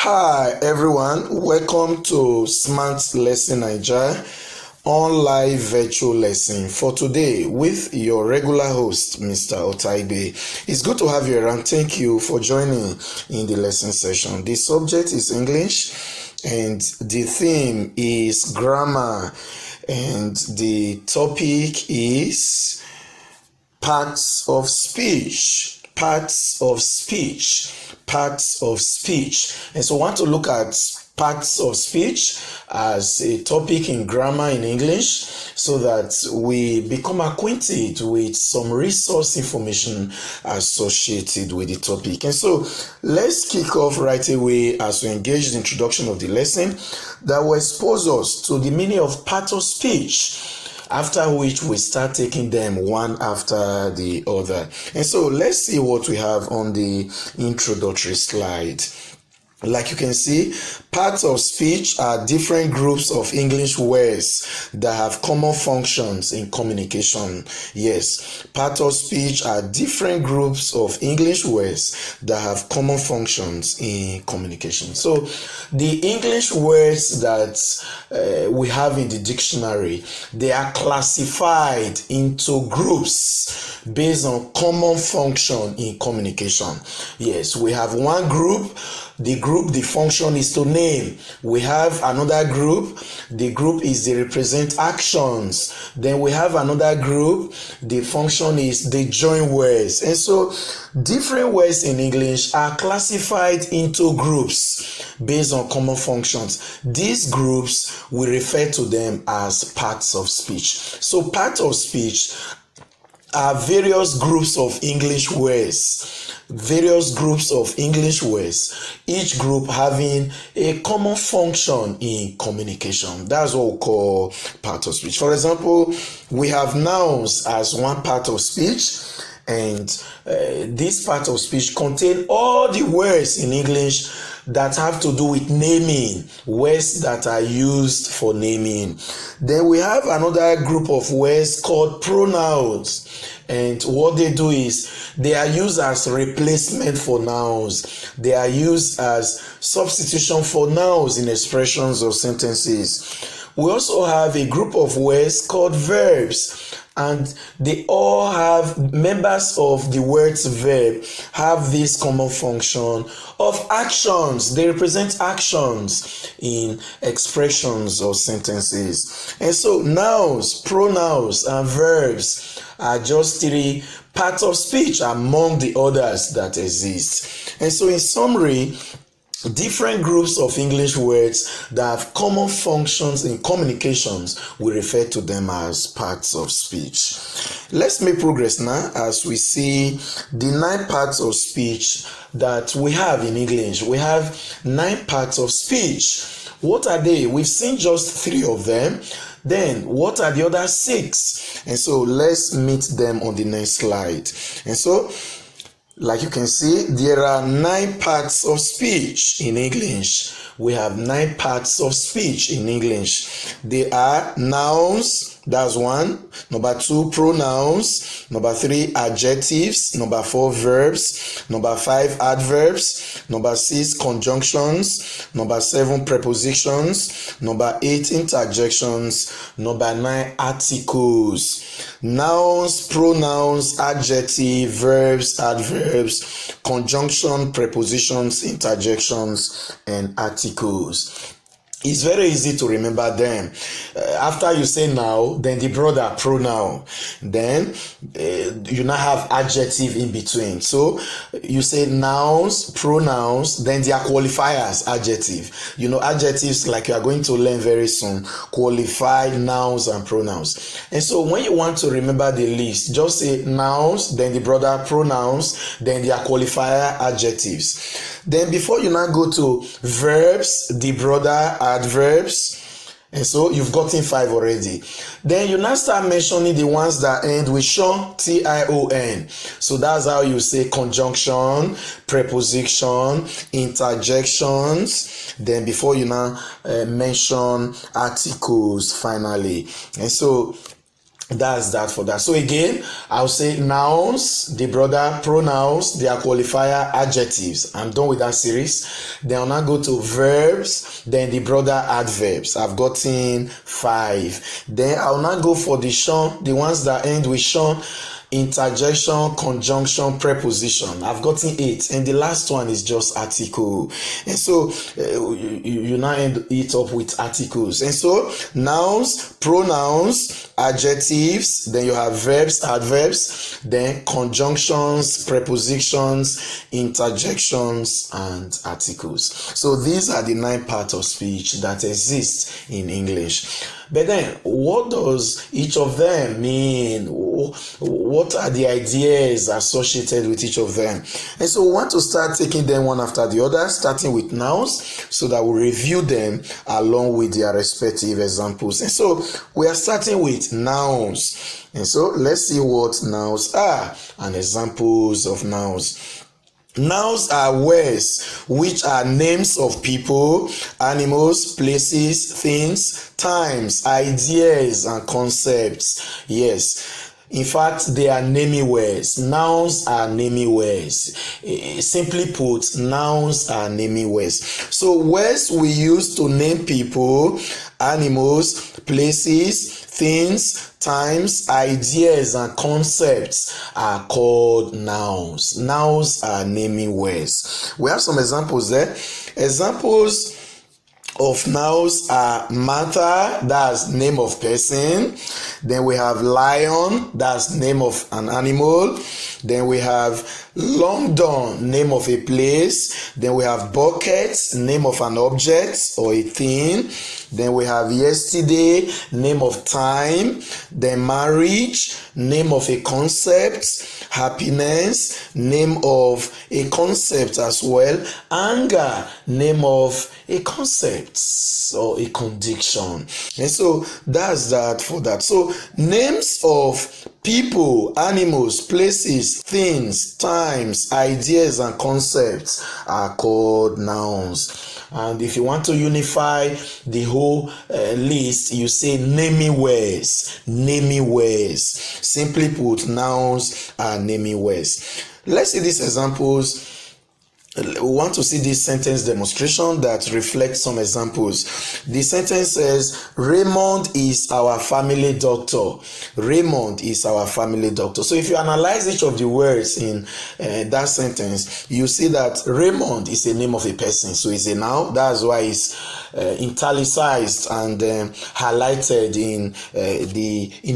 Hi everyone, welcome to Smart Lesson Nigeria online virtual lesson for today with your regular host, Mr. Otaibe. It's good to have you around. Thank you for joining in the lesson session. The subject is English and the theme is grammar, and the topic is parts of speech. Parts of speech. And so I want to look at parts of speech as a topic in grammar in English so that we become acquainted with some resource information associated with the topic. And so let's kick off right away as we engage the introduction of the lesson that will expose us to the meaning of part of speech, after which we start taking them one after the other. And so let's see what we have on the introductory slide. Like you can see, parts of speech are different groups of English words that have common functions in communication. Yes, parts of speech are different groups of English words that have common functions in communication. So the English words that we have in the dictionary, they are classified into groups based on common function in communication. Yes, we have one group. The function is to name. We have another group. The group is they represent actions. Then we have another group. The function is they join words. And so different words in English are classified into groups based on common functions. These groups, we refer to them as parts of speech. So parts of speech are various groups of English words. Each group having a common function in communication. That's what we call part of speech. For example, we have nouns as one part of speech, and this part of speech contain all the words in English that have to do with naming, words that are used for naming. Then we have another group of words called pronouns, and what they do is they are used as replacement for nouns. They are used as substitution for nouns in expressions or sentences. We also have a group of words called verbs, and they all have members of the words verb have this common function of actions. They represent actions in expressions or sentences. And so nouns, pronouns, and verbs are just three parts of speech among the others that exist. And so in summary, different groups of English words that have common functions in communications, we refer to them as parts of speech. Let's make progress now as we see the 9 parts of speech that we have in English. We have 9 parts of speech. What are they? We've seen just 3 of them. Then, what are the other 6? And so, let's meet them on the next slide. And so, like you can see, there are 9 parts of speech in English. We have 9 parts of speech in English. They are nouns, that's 1. Number 2, pronouns. Number 3, adjectives. Number 4, verbs. Number 5, adverbs. Number 6, conjunctions. Number 7, prepositions. Number 8, interjections. Number 9, articles. Nouns, pronouns, adjective, verbs, adverbs, conjunction, prepositions, interjections, and articles. It's very easy to remember them. After you say now, then the brother, pronoun. Then you now have adjective in between. So you say nouns, pronouns, then their qualifiers, adjective. You know, adjectives like you are going to learn very soon, qualify nouns and pronouns. And so when you want to remember the list, just say nouns, then the brother, pronouns, then their qualifier, adjectives. Then before you now go to verbs, the brother, adverbs, and so you've gotten 5 already. Then you now start mentioning the ones that end with shon, T-I-O-N. So that's how you say conjunction, preposition, interjections. Then before you now mention articles finally. And so That's that for that. So again, I'll say nouns, the brother, pronouns, their qualifier, adjectives. I'm done with that series. Then I'll now go to verbs, then the brother, adverbs. I've gotten 5. Then I'll now go for the shun, the ones that end with shun, interjection, conjunction, preposition. I've gotten 8, and the last one is just article. And so you now end it up with articles. And so nouns, pronouns, adjectives, then you have verbs, adverbs, then conjunctions, prepositions, interjections, and articles. So these are the 9 parts of speech that exist in English. But then, what does each of them mean? What are the ideas associated with each of them? And so we want to start taking them one after the other, starting with nouns, so that we review them along with their respective examples. And so we are starting with nouns. And so let's see what nouns are and examples of nouns. Nouns are words which are names of people, animals, places, things, times, ideas, and concepts. Yes. In fact, they are naming words. Nouns are naming words. Simply put, nouns are naming words. So words we use to name people, animals, places, things, times, ideas, and concepts are called nouns. Nouns are naming words. We have some examples there. Examples of nouns are Martha, that's name of person. Then we have lion, that's name of an animal. Then we have London, name of a place. Then we have bucket, name of an object or a thing. Then we have yesterday, name of time. Then marriage, name of a concept. Happiness, name of a concept as well. Anger, name of a concept or a condition. And so that's that for that. So names of people, animals, places, things, times, ideas, and concepts are called nouns. And if you want to unify the whole list, you say naming words. Naming words. Simply put, nouns are naming words. Let's see these examples. We want to see this sentence demonstration that reflects some examples. The sentence says, Raymond is our family doctor. Raymond is our family doctor. So if you analyze each of the words in that sentence, you see that Raymond is a name of a person. So it's a noun. That's why it's italicized and highlighted in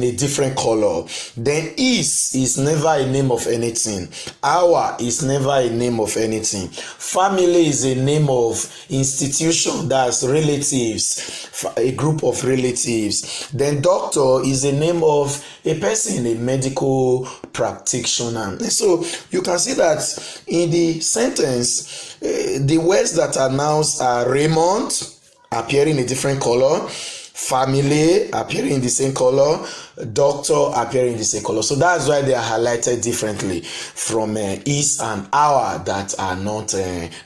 a different color. Then is never a name of anything. Our is never a name of anything. Family is a name of institution, that's relatives, a group of relatives. Then doctor is a name of a person, a medical practitioner. And so you can see that in the sentence, the words that are nouns are Raymond, appearing in a different color, family appearing in the same color, doctor appearing in the same color. So that's why they are highlighted differently from is and our that are not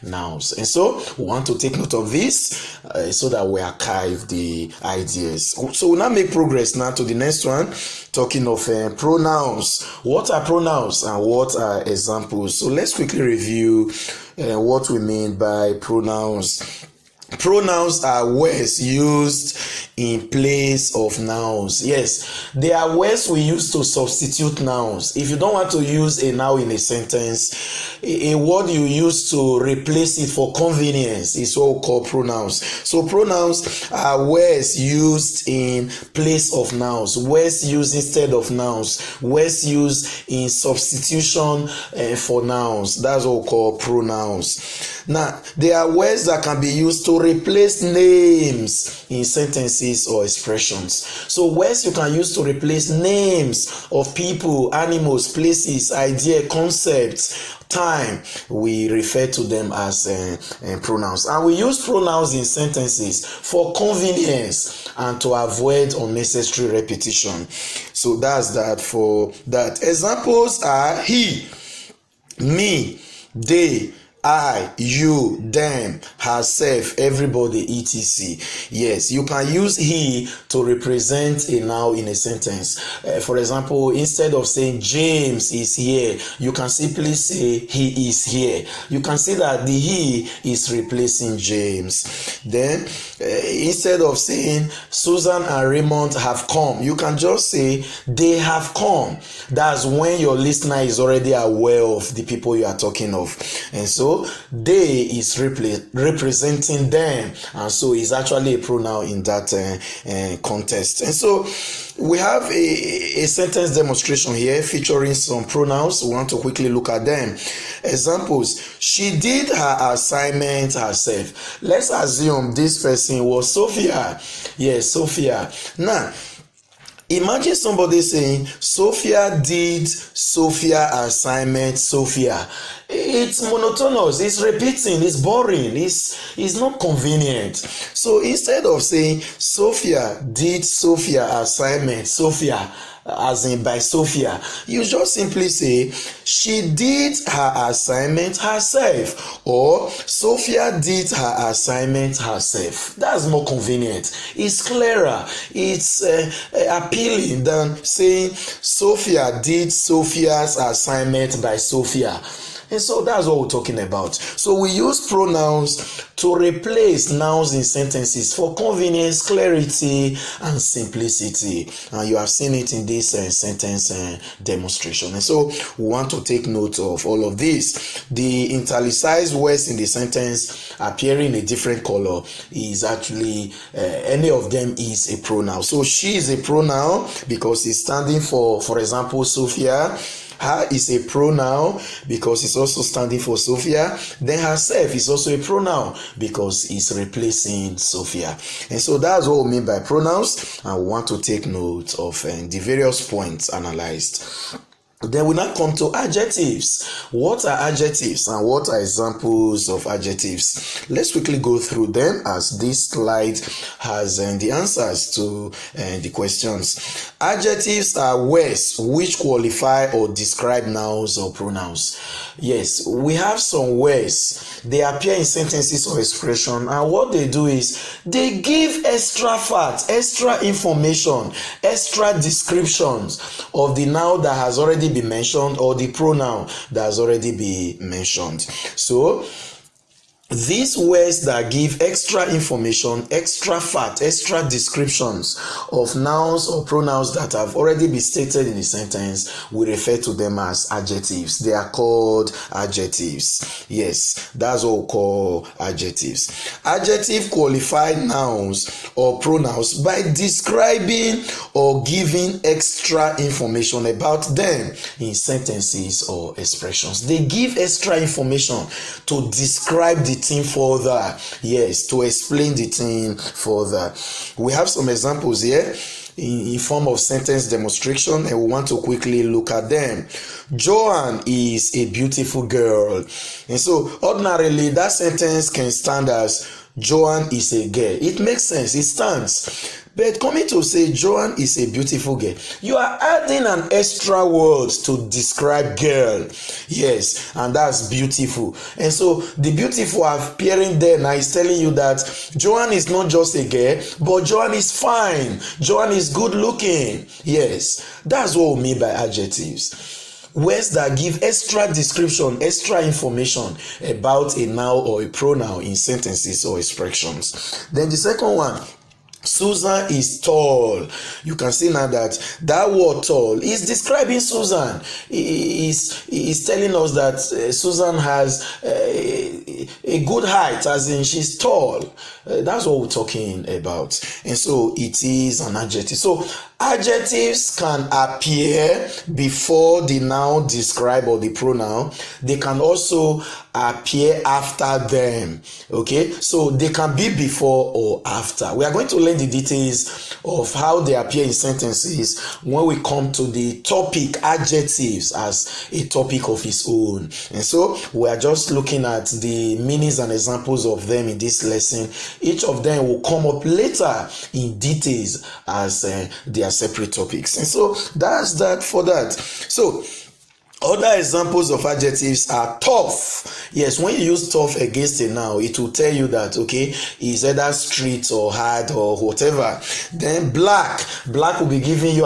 nouns. And so we want to take note of this so that we archive the ideas. So we'll now make progress now to the next one, talking of pronouns. What are pronouns and what are examples? So let's quickly review what we mean by pronouns. Pronouns are words used in place of nouns. Yes, they are words we use to substitute nouns. If you don't want to use a noun in a sentence, a word you use to replace it for convenience is what we call pronouns. So pronouns are words used in place of nouns, words used instead of nouns, words used in substitution for nouns. That's what we call pronouns. Now, they are words that can be used to replace names in sentences or expressions. So words you can use to replace names of people, animals, places, idea, concepts, time, we refer to them as pronouns. And we use pronouns in sentences for convenience and to avoid unnecessary repetition. So that's that for that. Examples are he, me, they, I, you, them, herself, everybody, etc. Yes, you can use he to represent a noun in a sentence. For example, instead of saying James is here, you can simply say he is here. You can see that the he is replacing James. Then, instead of saying Susan and Raymond have come, you can just say they have come. That's when your listener is already aware of the people you are talking of. And so they is representing them, and so it's actually a pronoun in that context. And so we have a sentence demonstration here featuring some pronouns. We want to quickly look at them. Examples: she did her assignment herself. Let's assume this person was Sophia. Yes, Sophia. Now, imagine somebody saying Sophia did Sophia assignment Sophia. It's monotonous, it's repeating, it's boring, it's not convenient. So instead of saying Sophia did Sophia assignment Sophia, as in by Sophia, you just simply say she did her assignment herself, or Sophia did her assignment herself. That's more convenient, it's clearer, it's appealing than saying Sophia did Sophia's assignment by Sophia. And so that's what we're talking about. So we use pronouns to replace nouns in sentences for convenience, clarity, and simplicity. And you have seen it in this sentence demonstration. And so we want to take note of all of this. The italicized words in the sentence appearing in a different color is actually, any of them is a pronoun. So she is a pronoun because it's standing for example, Sophia. Her is a pronoun because it's also standing for Sophia. Then herself is also a pronoun because it's replacing Sophia. And so that's what we mean by pronouns, and we want to take note of the various points analyzed. Then we now come to adjectives. What are adjectives and what are examples of adjectives? Let's quickly go through them, as this slide has the answers to the questions. Adjectives are words which qualify or describe nouns or pronouns. Yes, we have some words. They appear in sentences or expression, and what they do is they give extra facts, extra information, extra descriptions of the noun that has already been mentioned or the pronoun that has already been mentioned. So these words that give extra information, extra fact, extra descriptions of nouns or pronouns that have already been stated in the sentence, we refer to them as adjectives. They are called adjectives. Yes, that's what we call adjectives. Adjective qualify nouns or pronouns by describing or giving extra information about them in sentences or expressions. They give extra information to describe the thing further. Yes, to explain the thing further. We have some examples here in form of sentence demonstration, and we want to quickly look at them. Joanne is a beautiful girl. And so ordinarily that sentence can stand as Joanne is a girl. It makes sense, it stands. But coming to say Joanne is a beautiful girl, you are adding an extra word to describe girl. Yes, and that's beautiful. And so the beautiful appearing there now is telling you that Joanne is not just a girl, but Joanne is fine. Joanne is good looking. Yes, that's what we mean by adjectives. Words that give extra description, extra information about a noun or a pronoun in sentences or expressions. Then the second one, Susan is tall. You can see now that word tall is describing Susan. Is telling us that Susan has a good height, as in she's tall. That's what we're talking about. And so it is an adjective. So adjectives can appear before the noun describe or the pronoun. They can also appear after them. Okay, so they can be before or after. We are going to learn the details of how they appear in sentences when we come to the topic adjectives as a topic of its own. And so we are just looking at the meanings and examples of them in this lesson. Each of them will come up later in details as their separate topics. And so that's that for that. So Other examples of adjectives are tough. Yes, when you use tough against a noun, it will tell you that, okay, it's either street or hard or whatever. Then black will be giving you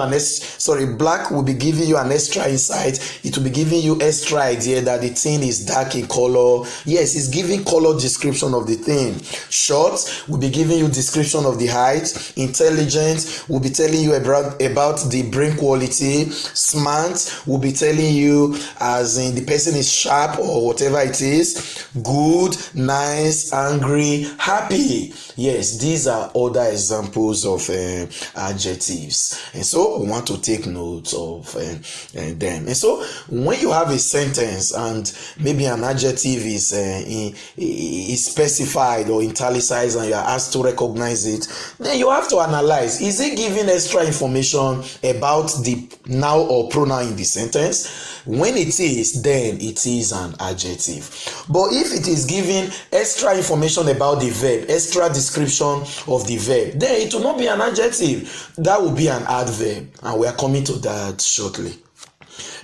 black will be giving you an extra insight. It will be giving you extra idea that the thing is dark in color. Yes, it's giving color description of the thing. Short will be giving you description of the height. Intelligent will be telling you about the brain quality. Smart will be telling you as in the person is sharp or whatever it is. Good, nice, angry, happy. Yes, these are other examples of adjectives, and so we want to take note of them. And so when you have a sentence and maybe an adjective is specified or italicized and you are asked to recognize it, then you have to analyze, is it giving extra information about the noun or pronoun in the sentence? When it is, then it is an adjective. But if it is giving extra information about the verb, extra description of the verb, then it will not be an adjective. That will be an adverb, and we are coming to that shortly.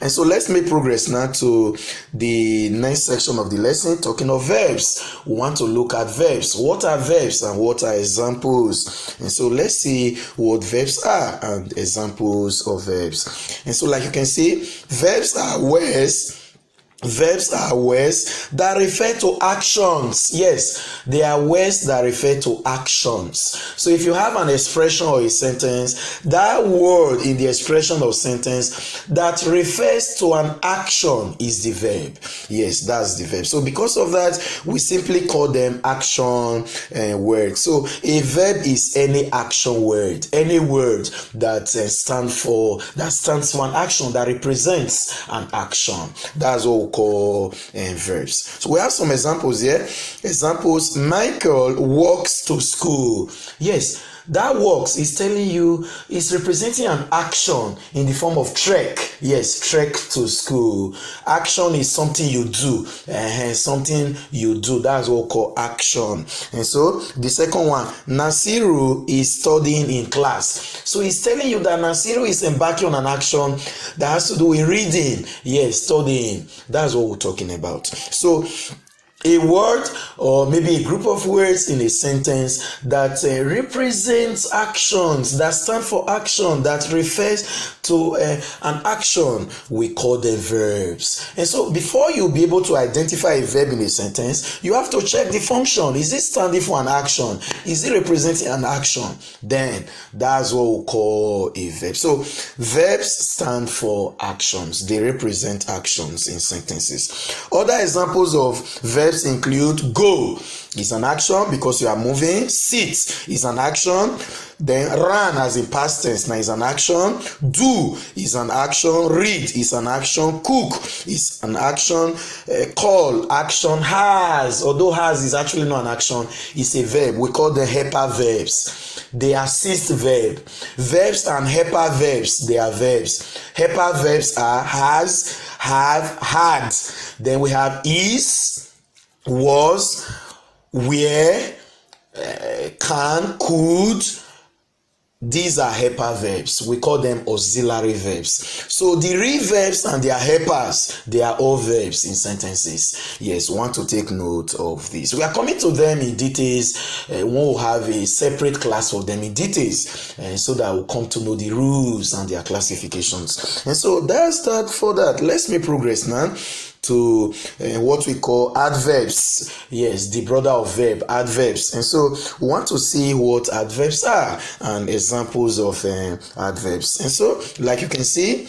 And so let's make progress now to the next section of the lesson, talking of verbs. We want to look at verbs. What are verbs and what are examples? And so let's see what verbs are and examples of verbs. And so like you can see, verbs are words. Verbs are words that refer to actions. Yes, they are words that refer to actions. So if you have an expression or a sentence, that word in the expression or sentence that refers to an action is the verb. Yes, that's the verb. So because of that, we simply call them action words. So a verb is any action word, any word that stands for an action, that represents an action. That's what we call verbs. So we have some examples here. Examples: Michael walks to school. Yes, that walks is telling you, is representing an action in the form of trek. Yes, trek to school. Action is something you do. Something you do. That's what we call action. And so the second one, Nasiru is studying in class. So it's telling you that Nasiru is embarking on an action that has to do with reading. Yes, studying. That's what we're talking about. So a word or maybe a group of words in a sentence that represents actions, that stand for action, that refers to an action, we call them verbs. And so before you'll be able to identify a verb in a sentence, you have to check the function. Is it standing for an action? Is it representing an action? Then that's what we call a verb. So verbs stand for actions. They represent actions in sentences. Other examples of verbs include go is an action because you are moving. Sit is an action. Then run as in past tense now is an action. Do is an action. Read is an action. Cook is an action. Call, action. Has, although has is actually not an action, it's a verb. We call them helper verbs. They assist verb. Verbs and helper verbs, they are verbs. Helper verbs are has, have, had. Then we have is, was, were, can, could. These are helper verbs. We call them auxiliary verbs. So the real verbs and their helpers, they are all verbs in sentences. Yes, we want to take note of this. We are coming to them in details. We will have a separate class for them in details, so that we'll come to know the rules and their classifications. And so that's that for that. Let's make progress now to what we call adverbs. Yes, the brother of verb, adverbs. And so we want to see what adverbs are and examples of adverbs. And so like you can see,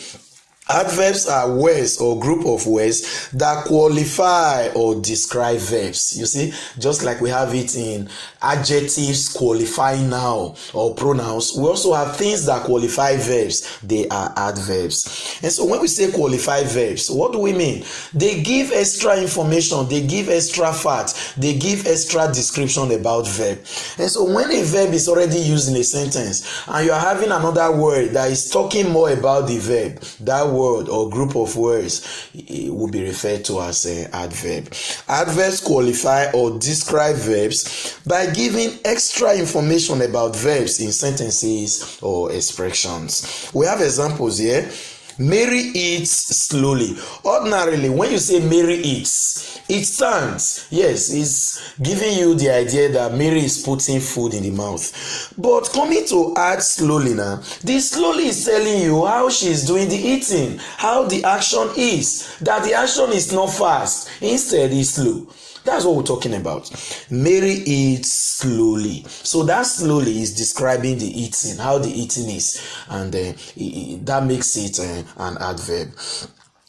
adverbs are words or group of words that qualify or describe verbs. You see, just like we have it in adjectives qualifying noun or pronouns, we also have things that qualify verbs. They are adverbs. And so when we say qualify verbs, what do we mean? They give extra information, they give extra facts, they give extra description about verb. And so when a verb is already used in a sentence and you are having another word that is talking more about the verb, that word or group of words will be referred to as an adverb. Adverbs qualify or describe verbs by giving extra information about verbs in sentences or expressions. We have examples here. Mary eats slowly. Ordinarily, when you say Mary eats, it stands. Yes, it's giving you the idea that Mary is putting food in the mouth. But coming to add slowly now, this slowly is telling you how she's doing the eating, how the action is, that the action is not fast, instead it's slow. That's what we're talking about. Mary eats slowly. So that slowly is describing the eating, how the eating is, and that makes it an adverb.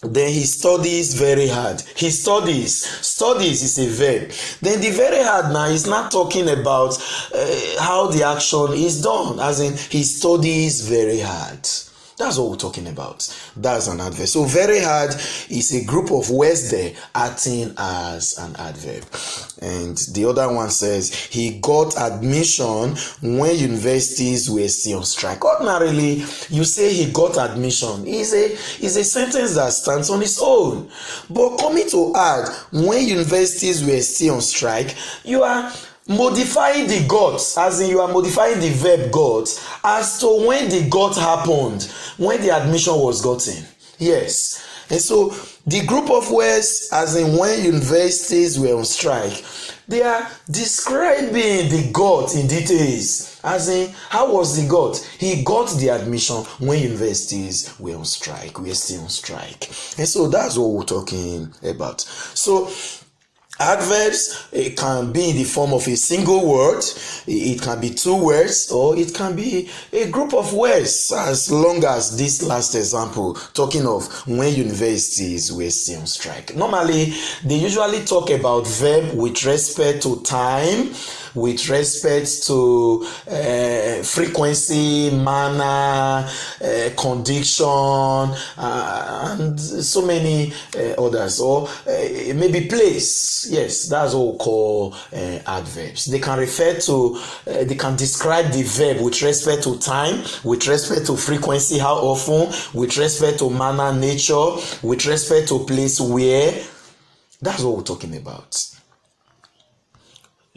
Then he studies very hard. He studies. Studies is a verb. Then the very hard now is not talking about how the action is done, as in he studies very hard. That's what we're talking about. That's an adverb. So very hard is a group of words there acting as an adverb. And the other one says he got admission when universities were still on strike. Ordinarily, you say he got admission is a sentence that stands on its own. But coming to add when universities were still on strike, you are modifying the got, as in you are modifying the verb got as to when the got happened, when the admission was gotten. Yes. And so the group of words, as in when universities were on strike, they are describing the got in details, as in how was the got. He got the admission when universities were on strike, we are still on strike. And so that's what we're talking about. So adverbs, it can be in the form of a single word, it can be two words, or it can be a group of words, as long as this last example talking of when universities were still on strike. Normally, they usually talk about verb with respect to time, with respect to frequency, manner, condition, and so many others, or maybe place. Yes, that's what we call adverbs. They can refer to, they can describe the verb with respect to time, with respect to frequency, how often, with respect to manner, nature, with respect to place, where. That's what we're talking about.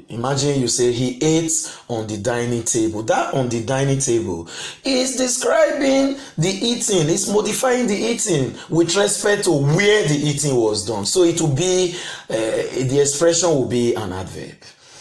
Imagine you say he ate on the dining table. That on the dining table is describing the eating. It's modifying the eating with respect to where the eating was done. So it will be, the expression will be an adverb.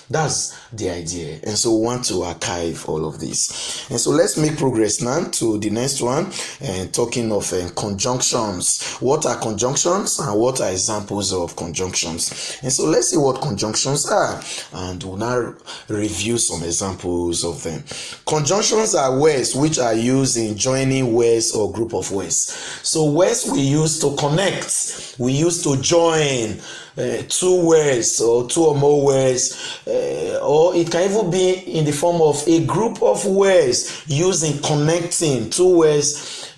That's the idea. And so we want to archive all of this. And so let's make progress now to the next one, and talking of conjunctions. What are conjunctions and what are examples of conjunctions? And so let's see what conjunctions are, and we'll now review some examples of them. Conjunctions are words which are used in joining words or group of words. So words we use to connect, we use to join two words or two or more words, or it can even be in the form of a group of words using connecting two words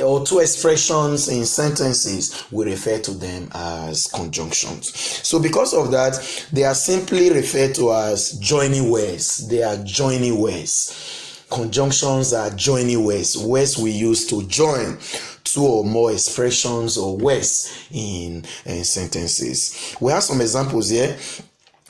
or two expressions in sentences. We refer to them as conjunctions. So because of that, they are simply referred to as joining words. They are joining words. Conjunctions are joining words, words we use to join two or more expressions or words in sentences. We have some examples here.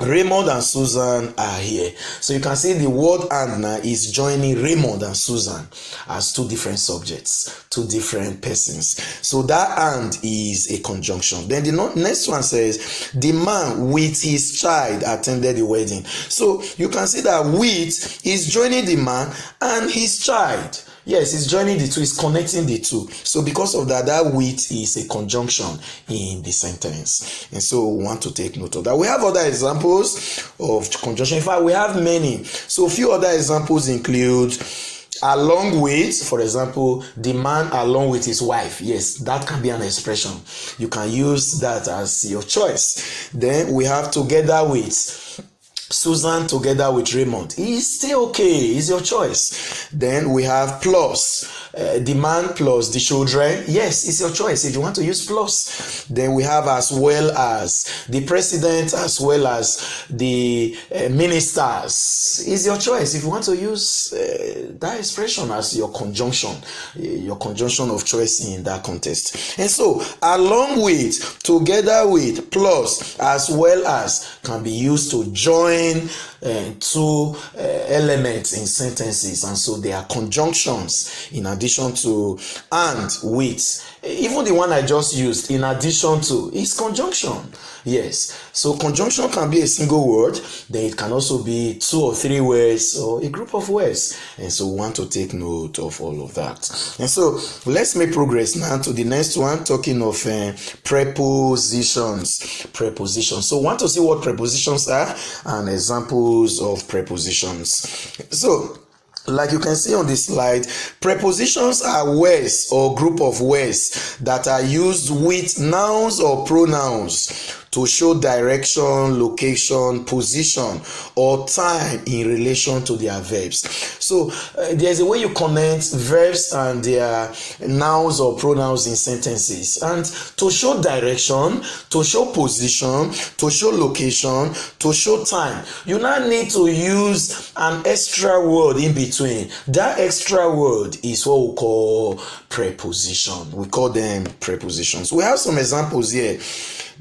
Raymond and Susan are here. So you can see the word and now is joining Raymond and Susan as two different subjects, two different persons. So that and is a conjunction. Then the next one says, the man with his child attended the wedding. So you can see that with is joining the man and his child. Yes, it's joining the two, it's connecting the two. So because of that, that with is a conjunction in the sentence. And so we want to take note of that. We have other examples of conjunction. In fact, we have many. So a few other examples include along with, for example, the man along with his wife. Yes, that can be an expression. You can use that as your choice. Then we have together with. Susan together with Raymond. It's still okay. It's your choice. Then we have plus. The man plus the children. Yes, it's your choice if you want to use plus. Then we have as well as the president, as well as the ministers. It's your choice if you want to use that expression as your conjunction of choice in that context. And so along with, together with, plus, as well as can be used to join join two elements in sentences, and so they are conjunctions in addition to and with. Even the one I just used, in addition to, is conjunction. Yes, so conjunction can be a single word, then it can also be 2 or 3 words or a group of words, and so we want to take note of all of that. And so let's make progress now to the next one, talking of prepositions. So we want to see what prepositions are and examples of prepositions. So like you can see on this slide, prepositions are words or group of words that are used with nouns or pronouns to show direction, location, position, or time in relation to their verbs. So there's a way you connect verbs and their nouns or pronouns in sentences. And to show direction, to show position, to show location, to show time, you now need to use an extra word in between. That extra word is what we call preposition. We call them prepositions. We have some examples here.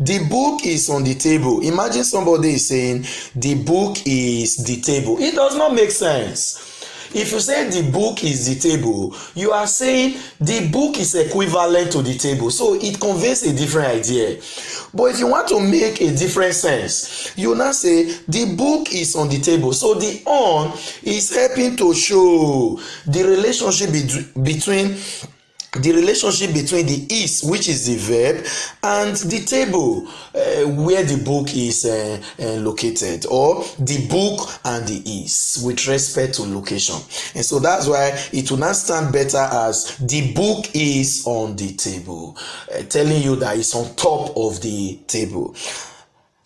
The book is on the table. Imagine somebody is saying the book is the table. It does not make sense. If you say the book is the table, you are saying the book is equivalent to the table. So it conveys a different idea. But if you want to make a different sense, you now say the book is on the table. So the on is helping to show the relationship between the is, which is the verb, and the table where the book is located, or the book and the is with respect to location. And so that's why it will not stand better as the book is on the table, telling you that it's on top of the table.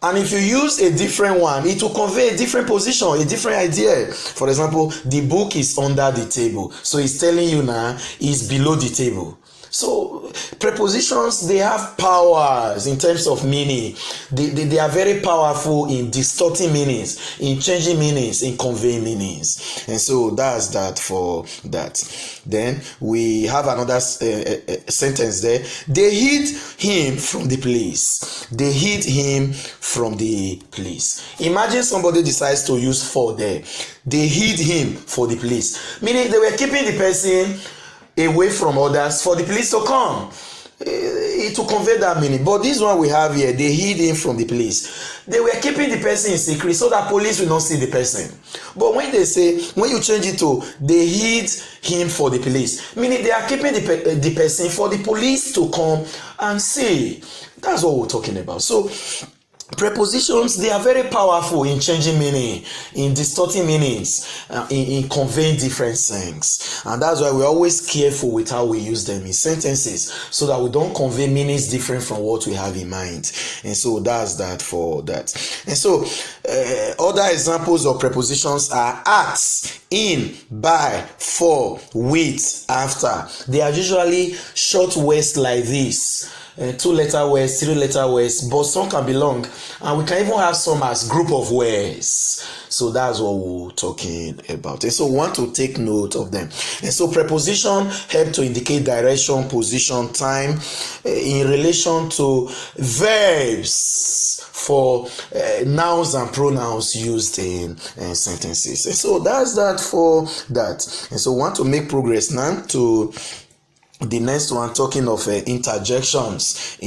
And if you use a different one, it will convey a different position, a different idea. For example, the book is under the table. So it's telling you now it's below the table. So prepositions, they have powers in terms of meaning. They are very powerful in distorting meanings, in changing meanings, in conveying meanings. And so that's that for that. Then we have another sentence there. They hid him from the police. They hid him from the police. Imagine somebody decides to use for there. They hid him for the police. Meaning they were keeping the person away from others for the police to come. It will convey that meaning. But this one we have here, they hid him from the police. They were keeping the person in secret so that police will not see the person. But when you change it to they hid him for the police, meaning they are keeping the person for the police to come and see. That's what we're talking about. So prepositions, they are very powerful in changing meaning, in distorting meanings, in conveying different things. And that's why we're always careful with how we use them in sentences, so that we don't convey meanings different from what we have in mind. And so that's that for that. And so other examples of prepositions are at, in, by, for, with, after. They are usually short words like this. 2-letter words, 3-letter words, but some can be long, and we can even have some as group of words. So that's what we're talking about. And so we want to take note of them. And so preposition help to indicate direction, position, time in relation to verbs for nouns and pronouns used in sentences. And so that's that for that. And so we want to make progress now to the next one, talking of interjections.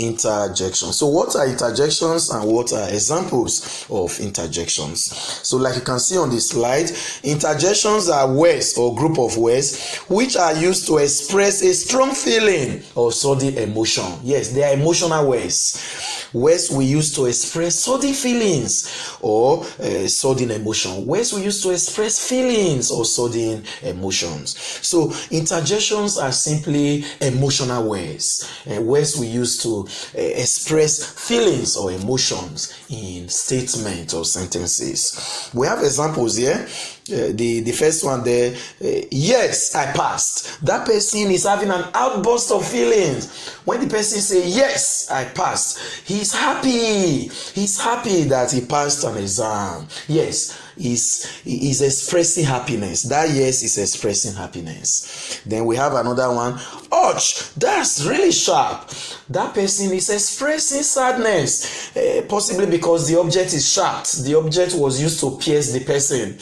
So what are interjections and what are examples of interjections? So like you can see on this slide, interjections are words or group of words which are used to express a strong feeling or sudden emotion. Yes, they are emotional words. Words we use to express sudden feelings or sudden emotion. Words we use to express feelings or sudden emotions. So interjections are simply emotional words, words we use to express feelings or emotions in statements or sentences. We have examples here. The first one there, yes, I passed. That person is having an outburst of feelings. When the person says, yes, I passed, he's happy. He's happy that he passed an exam. Yes, is expressing happiness. That yes is expressing happiness. Then we have another one. Ouch, that's really sharp. That person is expressing sadness, possibly because the object is sharp. The object was used to pierce the person,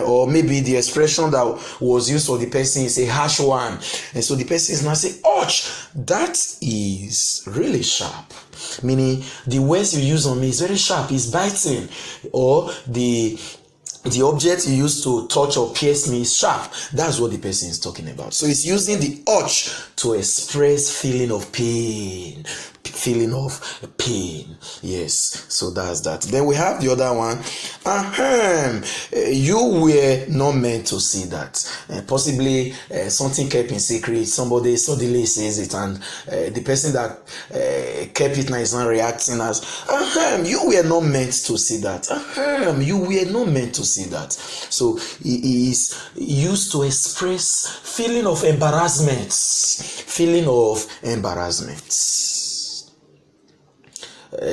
or maybe the expression that was used for the person is a harsh one, and so the person is now saying, ouch, that is really sharp. Meaning the words you use on me is very sharp, it's biting, or the object you use to touch or pierce me is sharp. That's what the person is talking about. So it's using the ouch to express feeling of pain. Yes, so that's that. Then we have the other one. You were not meant to see that. Possibly something kept in secret, somebody suddenly says it, and the person that kept it now is not reacting as you were not meant to see that. You were not meant to see that. So it is used to express feeling of embarrassment.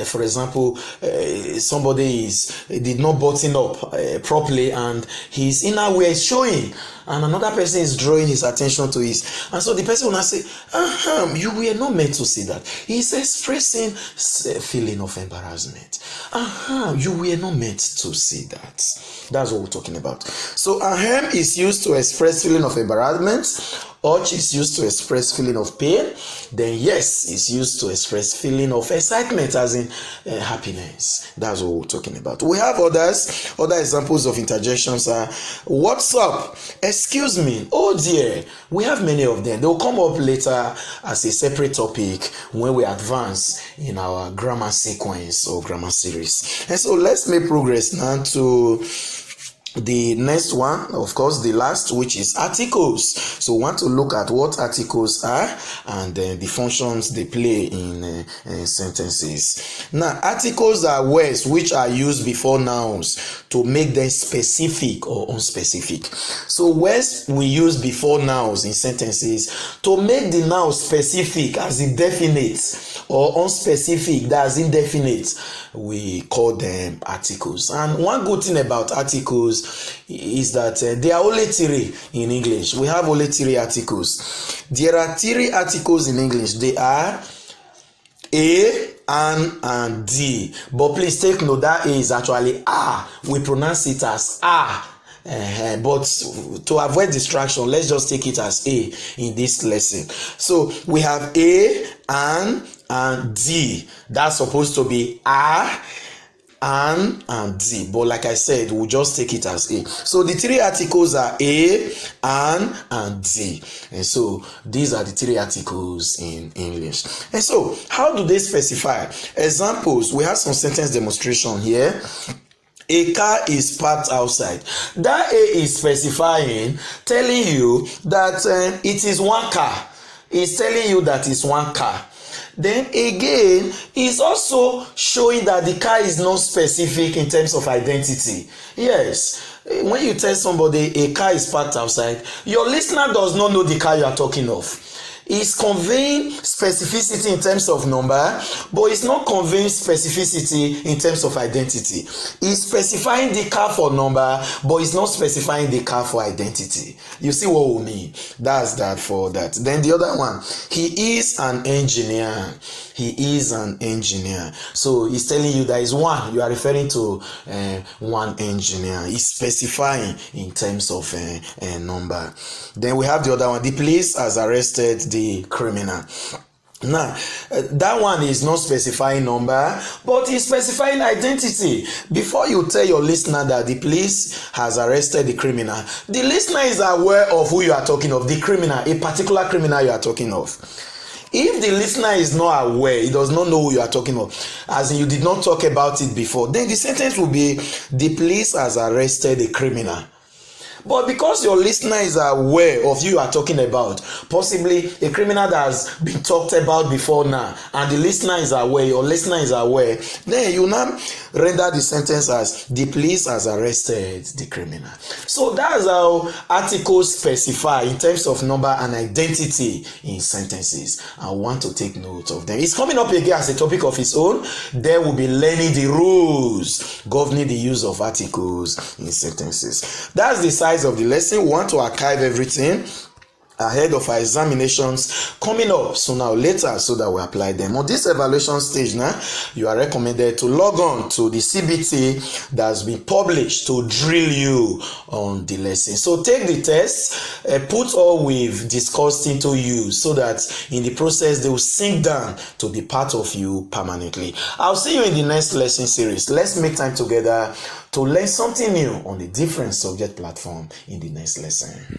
For example, somebody did not button up properly, and his inner wear is showing, and another person is drawing his attention to it, and so the person will not say, you were not meant to see that. He's expressing a feeling of embarrassment. You were not meant to see that. That's what we're talking about. So is used to express feeling of embarrassment. Ouch is used to express feeling of pain. Then yes is used to express feeling of excitement, as in happiness. That's what we're talking about. We have other examples of interjections are what's up, excuse me, oh dear. We have many of them. They'll come up later as a separate topic when we advance in our grammar sequence or grammar series. And so let's make progress now to the next one, of course, the last, which is articles. So we want to look at what articles are and then the functions they play in sentences. Now, articles are words which are used before nouns to make them specific or unspecific. So words we use before nouns in sentences to make the noun specific as indefinite or unspecific, that's indefinite. We call them articles. And one good thing about articles is that there are only three in English. We have only three articles. There are three articles in English. They are a, an, and d. But please take note that A is actually a. We pronounce it as a. But to avoid distraction, let's just take it as A in this lesson. So we have A, an, and D. That's supposed to be A, an, and D. But like I said, we'll just take it as A. So the three articles are A, an, and D. And so these are the three articles in English. And so how do they specify? Examples, we have some sentence demonstration here. A car is parked outside. That A is specifying, telling you that it is one car. It's telling you that it's one car. Then again, it's also showing that the car is not specific in terms of identity. Yes, when you tell somebody a car is parked outside, your listener does not know the car you are talking of. It's conveying specificity in terms of number, but it's not conveying specificity in terms of identity. It's specifying the car for number, but it's not specifying the car for identity. You see what we mean? That's that for that. Then the other one, he is an engineer. He is an engineer. So he's telling you there is one. You are referring to one engineer. He's specifying in terms of number. Then we have the other one. The police has arrested the criminal. Now, that one is not specifying number, but it's specifying identity. Before you tell your listener that the police has arrested the criminal, the listener is aware of who you are talking of, the criminal, a particular criminal you are talking of. If the listener is not aware, he does not know who you are talking of, as in you did not talk about it before, then the sentence will be, the police has arrested a criminal. But because your listener is aware of you are talking about, possibly a criminal that has been talked about before now, and the listener is aware, your listener is aware, then you now render the sentence as the police has arrested the criminal. So that's how articles specify in terms of number and identity in sentences. I want to take note of them. It's coming up again as a topic of its own. There will be learning the rules governing the use of articles in sentences. That's the size of the lesson. We want to archive everything ahead of our examinations coming up sooner or later so that we apply them. On this evaluation stage now, you are recommended to log on to the CBT that has been published to drill you on the lesson. So take the test, put all we've discussed into use so that in the process they will sink down to be part of you permanently. I'll see you in the next lesson series. Let's make time together to learn something new on a different subject platform in the next lesson.